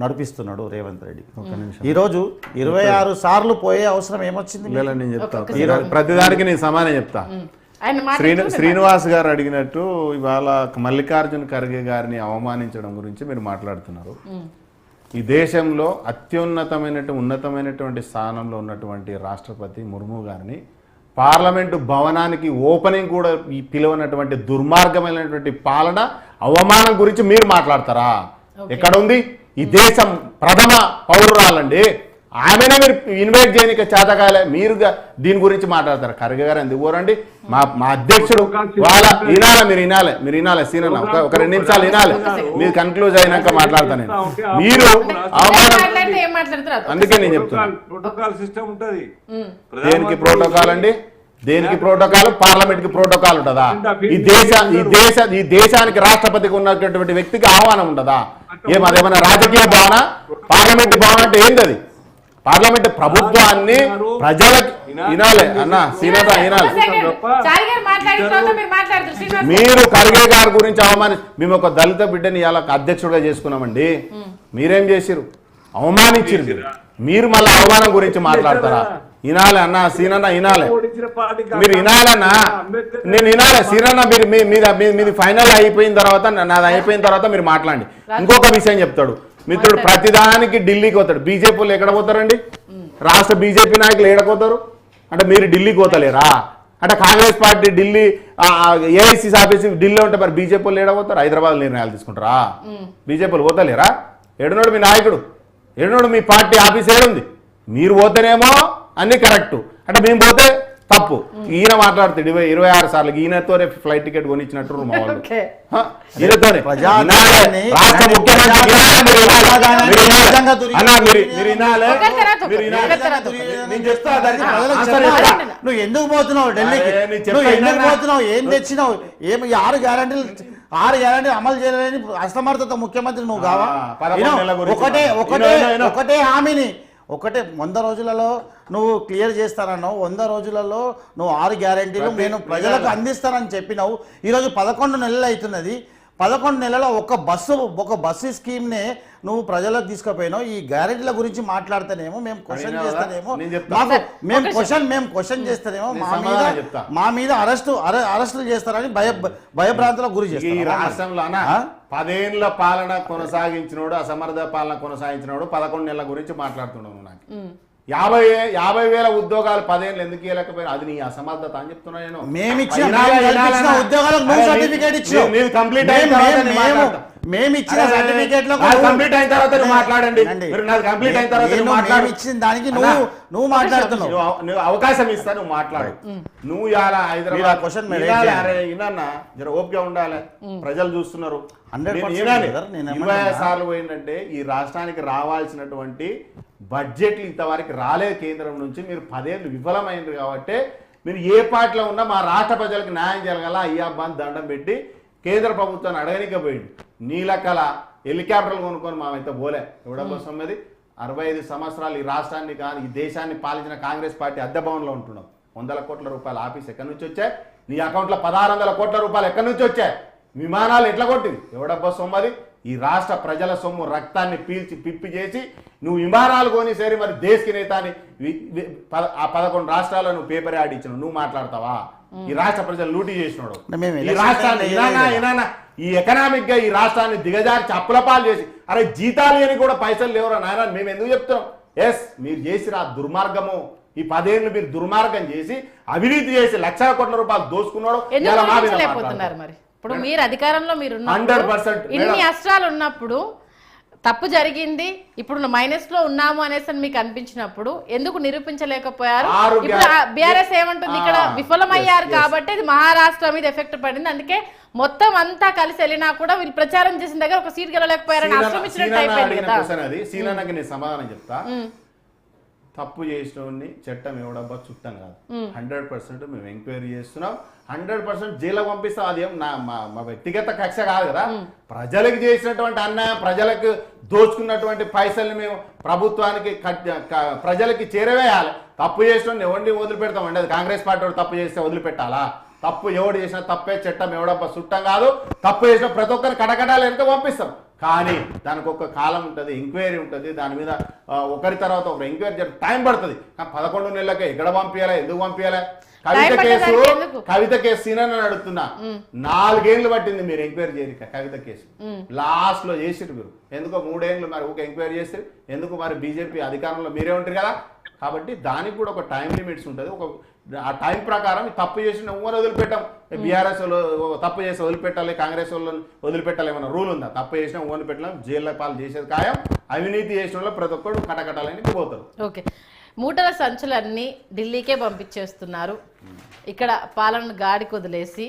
నడిపిస్తున్నాడు రేవంత్ రెడ్డి. ఈరోజు 26 సార్లు పోయే అవసరం ఏమొచ్చింది? నేను చెప్తా ప్రతిదానికి నేను సమానం చెప్తా. శ్రీనివాస్ గారు అడిగినట్టు ఇవాళ మల్లికార్జున ఖర్గే గారిని అవమానించడం గురించి మీరు మాట్లాడుతున్నారు. ఈ దేశంలో ఉన్నతమైనటువంటి స్థానంలో ఉన్నటువంటి రాష్ట్రపతి ముర్ము గారిని పార్లమెంటు భవనానికి ఓపెనింగ్ కూడా ఈ పిలువనటువంటి దుర్మార్గమైనటువంటి పాలన అవమానం గురించి మీరు మాట్లాడతారా? ఎక్కడ ఉంది? ఈ దేశం ప్రథమ పౌరురాలండి, ఆమెనే మీరు ఇన్వైట్ చేయడానికి చేతకాలే, మీరు దీని గురించి మాట్లాడతారు. ఖర్గే గారు ఎందుకు పోరండి? మా అధ్యక్షుడు వాళ్ళ వినాలి, మీరు వినాలి సీనన్న ఒక 2 నిమిషాలు వినాలి, మీరు కన్క్లూజ్ అయినాక మాట్లాడతాను నేను. మీరు అందుకే నేను చెప్తున్నాను దేనికి ప్రోటోకాల్ అండి, దేనికి ప్రోటోకాల్? పార్లమెంట్ కి ప్రోటోకాల్ ఉంటుందా? ఈ దేశానికి రాష్ట్రపతికి ఉన్నటువంటి వ్యక్తికి ఆహ్వానం ఉండదా? అదేమన్నా రాజకీయ భవన? పార్లమెంట్ భవన్ అంటే ఏంది? అది పార్లమెంట్ ప్రభుత్వాన్ని ప్రజలకు వినాలి అన్న సీనత వినాలి. మీరు ఖర్గే గారి గురించి మేము ఒక దళిత బిడ్డని ఇలా అధ్యక్షుడిగా చేసుకున్నామండి, మీరేం చేసిరు? అవమానించిరు. మీరు మళ్ళీ అవమానం గురించి మాట్లాడతారా? వినాలి అన్న సీనన్న వినాలి, మీరు వినాలన్నా, నేను వినాలి సీనన్న. మీది ఫైనల్ అయిపోయిన తర్వాత, నాది అయిపోయిన తర్వాత మీరు మాట్లాడండి. ఇంకొక విషయం చెప్తాడు మిత్రుడు, ప్రతిదానికి ఢిల్లీకి పోతాడు. బీజేపీ వాళ్ళు ఎక్కడ పోతారండి? రాష్ట్ర బీజేపీ నాయకులు ఏడపోతారు అంటే మీరు ఢిల్లీకి పోతలేరా? అంటే Congress party Delhi AIC office Delhi ఉంటే మరి బీజేపీ వాళ్ళు ఏడపోతారు? హైదరాబాద్ నిర్ణయాలు తీసుకుంటారా? బీజేపీ వాళ్ళు పోతలేరా? ఏడున్నాడు మీ నాయకుడు? ఏడున్నాడు మీ పార్టీ ఆఫీస్? ఏడుంది? మీరు పోతేనేమో అన్ని కరెక్ట్ అంటే మేము పోతే తప్పు. ఈయన మాట్లాడుతాడు 26 సార్లు, ఈయనతోనే ఫ్లైట్ టికెట్ కొనిచ్చినట్టు మా వాళ్ళు. ఈయనతోనే రాష్ట్ర ముఖ్యమంత్రి నువ్వు ఎందుకు పోతున్నావు ఢిల్లీకి? నువ్వు ఎందుకు పోతున్నావు? ఏం తెచ్చినావు? ఏమి 6 గ్యారంటీలు అమలు చేయలేని అసమర్థత ముఖ్యమంత్రి నువ్వు కావా? ఒకటే హామీని 100 రోజులలో నువ్వు క్లియర్ చేస్తానన్నావు. 100 రోజులలో నువ్వు 6 గ్యారంటీలు నేను ప్రజలకు అందిస్తానని చెప్పినావు. ఈరోజు 11 నెలలు అవుతున్నది. 11 నెలల ఒక బస్సు స్కీమ్నే నువ్వు ప్రజలకు తీసుకుపోయినావు. ఈ గ్యారెంటీల గురించి మాట్లాడితేనేమో మేము క్వశ్చన్ చేస్తానేమో, మేము క్వశ్చన్ చేస్తానేమో మా మీద అరెస్టులు చేస్తారని భయభ్రాంతులకు గురి చేస్తారు. ఈ రాష్ట్రంలో 10 ఏళ్ల పాలన కొనసాగించినోడు, అసమర్థ పాలన కొనసాగించినోడు 11 నెలల గురించి మాట్లాడుతున్నావు. నాకు 50,000 ఉద్యోగాలు 10 ఏళ్ళు ఎందుకు ఇవ్వలేకపోయినా అది నీ అసమర్థత అని చెప్తున్నా నేను. కంప్లీట్ అయిన తర్వాత మాట్లాడండి. దానికి నువ్వు మాట్లాడుతున్నావు. నువ్వు అవకాశం ఇస్తా, నువ్వు మాట్లాడు. నువ్వు ఇలా హైదరాబాద్ క్వశ్చన్ జర ఓపిక ఉండాలి, ప్రజలు చూస్తున్నారు. 20 సార్లు పోయిందంటే ఈ రాష్ట్రానికి రావాల్సినటువంటి బడ్జెట్లు ఇంతవరకు రాలేదు కేంద్రం నుంచి. మీరు 10 ఏళ్ళు విఫలమైంది కాబట్టి మీరు ఏ పార్టీలో ఉన్నా మా రాష్ట్ర ప్రజలకు న్యాయం జరగాల అయ్యాబ్బాని దండం పెట్టి కేంద్ర ప్రభుత్వాన్ని అడగనికపోయింది. నీలకల హెలికాప్టర్లు కొనుక్కొని మామైతే పోలే. ఎవడకోసం 65 సంవత్సరాలు ఈ రాష్ట్రాన్ని కానీ ఈ దేశాన్ని పాలించిన కాంగ్రెస్ పార్టీ అద్దె భవన్లో ఉంటున్నాం. 100 కోట్ల రూపాయల ఆఫీస్ ఎక్కడి నుంచి వచ్చాయి? నీ అకౌంట్లో 1600 కోట్ల రూపాయలు ఎక్కడి నుంచి వచ్చాయి? విమానాలు ఎట్లా కొట్టింది? ఎవడబ్బా సొమ్మది? ఈ రాష్ట్ర ప్రజల సొమ్ము రక్తాన్ని పీల్చి పిప్పి చేసి నువ్వు విమానాలు కొని సరి మరి దేశకి నేత అని 11 రాష్ట్రాల్లో నువ్వు పేపర్ యాడ్ ఇచ్చినావు. నువ్వు మాట్లాడతావా? ఈ రాష్ట్ర ప్రజలు లూటీ చేసినాడు. ఈ రాష్ట్రాన్ని ఈ ఎకనామిక్ గా ఈ రాష్ట్రాన్ని దిగజార్చి అప్పులపాలు చేసి అరే జీతాలు అని కూడా పైసలు లేవురా నాయన మేము ఎందుకు చెప్తున్నాం? ఎస్, మీరు చేసిన ఆ దుర్మార్గము, ఈ 10 ఏళ్ళు మీరు దుర్మార్గం చేసి అవినీతి చేసి లక్షల కోట్ల రూపాయలు దోసుకున్నాడు. ఇప్పుడు మీరు అధికారంలో మీరు ఇన్ని అస్త్రాలు ఉన్నప్పుడు తప్పు జరిగింది, ఇప్పుడు మైనస్ లో ఉన్నాము అనేసి మీకు అనిపించినప్పుడు ఎందుకు నిరూపించలేకపోయారు? ఇప్పుడు బీఆర్ఎస్ ఏమంటుంది, ఇక్కడ విఫలమయ్యారు కాబట్టి ఇది మహారాష్ట్ర మీద ఎఫెక్ట్ పడింది, అందుకే మొత్తం అంతా కలిసి వెళ్ళినా కూడా వీళ్ళు ప్రచారం చేసిన దగ్గర ఒక సీట్ గెలవలేకపోయారని ఆశ్రమించినట్టు అయిపోయింది కదా. సమాధానం చెప్తా. తప్పు చేసిన చట్టం ఎవడబ్బా చుట్టం కాదు. 100% మేము ఎంక్వైరీ చేస్తున్నాం. 100% జైలుకు పంపిస్తాం. అదేం మా వ్యక్తిగత కక్ష కాదు కదా. ప్రజలకు చేసినటువంటి అన్యాయం, ప్రజలకు దోచుకున్నటువంటి పైసల్ని మేము ప్రభుత్వానికి ప్రజలకి చేరవేయాలి. తప్పు చేసిన ఎవరిని వదిలిపెడతామండి? అది కాంగ్రెస్ పార్టీ తప్పు చేస్తే వదిలిపెట్టాలా? తప్పు ఎవడు చేసినా తప్పే, చట్టం ఎవడబ్బా చుట్టం కాదు. తప్పు చేసిన ప్రతి ఒక్కరిని కటకటాలు వెనుక పంపిస్తాం. కానీ దానికి ఒక కాలం ఉంటుంది, ఎంక్వైరీ ఉంటుంది, దాని మీద ఒకరి తర్వాత ఒకరు ఎంక్వైరీ టైం పడుతుంది. కానీ 11 నెలలకే ఎక్కడ పంపించాలా, ఎందుకు పంపించాలా? కవిత కేసు సీనని అడుగుతున్నా, 4 ఏళ్ళు పట్టింది మీరు ఎంక్వైరీ చేయరు కవిత కేసు. లాస్ట్ లో చేసిరు మీరు, ఎందుకో 3 ఏళ్ళు మరి ఒక ఎంక్వైరీ చేస్తారు ఎందుకు? మరి బీజేపీ అధికారంలో మీరే ఉంటారు కదా. కాబట్టి దానికి కూడా ఒక టైం లిమిట్స్ ఉంటుంది. ఆ టైం ప్రకారం తప్పు చేసిన ఊరు వదిలిపెట్టాం. బీఆర్ఎస్ వాళ్ళు తప్పు చేసి వదిలిపెట్టాలి, కాంగ్రెస్ వాళ్ళని వదిలిపెట్టాలి, ఏమైనా రూల్ ఉందా? తప్పు చేసిన ఊరిని పెట్టాలి, జైల్లో పాలు చేసేది ఖాయం. అవినీతి చేసిన వాళ్ళు ప్రతి ఒక్కరు కటకటాలని పోతారు. ఓకే, మూటల సంచులన్నీ ఢిల్లీకే పంపించేస్తున్నారు. ఇక్కడ పాలన గాడికి వదిలేసి